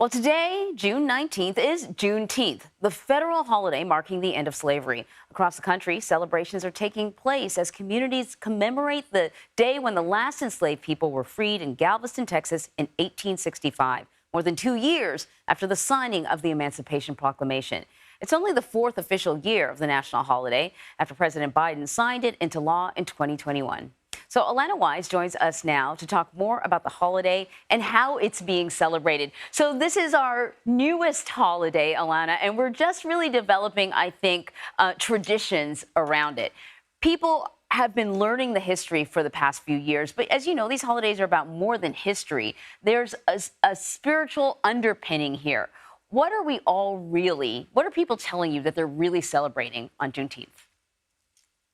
Well, today, June 19th, is Juneteenth, the federal holiday marking the end of slavery. Across the country, celebrations are taking place as communities commemorate the day when the last enslaved people were freed in Galveston, Texas in 1865, more than 2 years after the signing of the Emancipation Proclamation. It's only the fourth official year of the national holiday after President Biden signed it into law in 2021. So Alana Wise joins us now to talk more about the holiday and how it's being celebrated. So this is our newest holiday, Alana, and we're just really developing, I think, traditions around it. People have been learning the history for the past few years, but as you know, these holidays are about more than history. There's a spiritual underpinning here. What are people telling you that they're really celebrating on Juneteenth?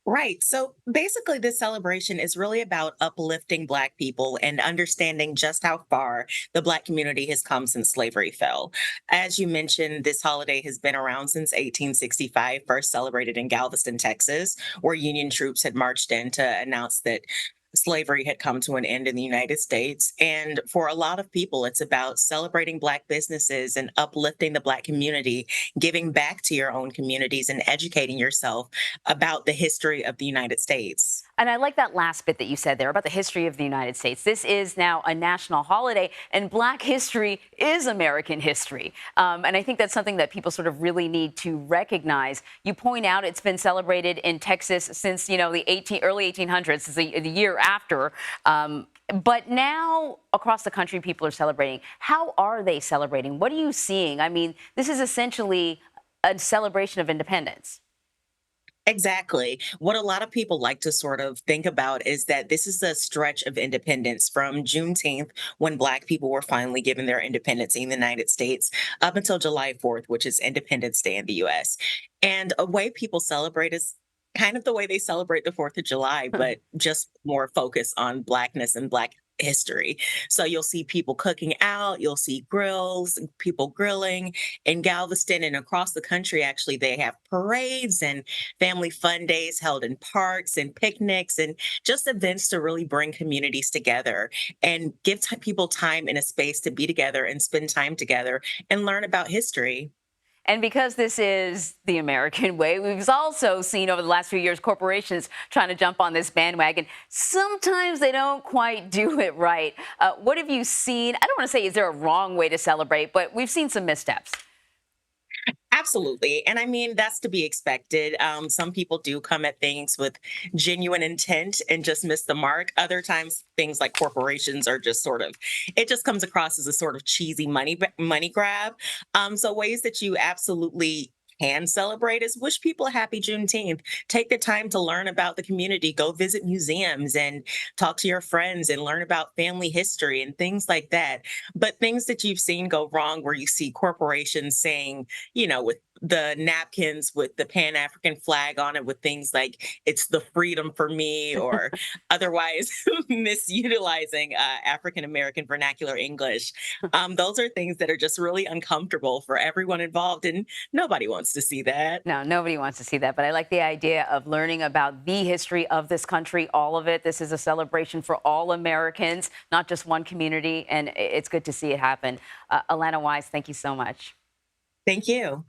Right. So basically, this celebration is really about uplifting Black people and understanding just how far the Black community has come since slavery fell. As you mentioned, this holiday has been around since 1865, first celebrated in Galveston, Texas, where Union troops had marched in to announce that slavery had come to an end in the United States. And for a lot of people, it's about celebrating Black businesses and uplifting the Black community, giving back to your own communities, and educating yourself about the history of the United States. And I like that last bit that you said there about the history of the United States. This is now a national holiday, and Black history is American history. And I think that's something that people sort of really need to recognize. You point out it's been celebrated in Texas since, the early 1800s, the year after. But now across the country, people are celebrating. How are they celebrating? What are you seeing? I mean, this is essentially a celebration of independence. Exactly. What a lot of people like to sort of think about is that this is a stretch of independence from Juneteenth, when Black people were finally given their independence in the United States, up until July 4th, which is Independence Day in the US. And a way people celebrate is kind of the way they celebrate the 4th of July, but just more focus on Blackness and Black history. So you'll see people cooking out, you'll see grills, people grilling in Galveston and across the country. Actually, they have parades and family fun days held in parks and picnics and just events to really bring communities together and give people time and a space to be together and spend time together and learn about history. And because this is the American way, we've also seen over the last few years corporations trying to jump on this bandwagon. Sometimes they don't quite do it right. What have you seen? I don't want to say is there a wrong way to celebrate, but we've seen some missteps. Absolutely. And I mean, that's to be expected. Some people do come at things with genuine intent and just miss the mark. Other times, things like corporations are just sort of, it just comes across as a sort of cheesy money grab. So ways that you absolutely can celebrate is wish people a happy Juneteenth. Take the time to learn about the community, go visit museums and talk to your friends and learn about family history and things like that. But things that you've seen go wrong, where you see corporations saying, with the napkins with the Pan African flag on it, with things like "it's the freedom for me," or otherwise misutilizing African American vernacular English. Those are things that are just really uncomfortable for everyone involved, and nobody wants to see that. No, nobody wants to see that. But I like the idea of learning about the history of this country, all of it. This is a celebration for all Americans, not just one community. And it's good to see it happen. Alana Wise, thank you so much. Thank you.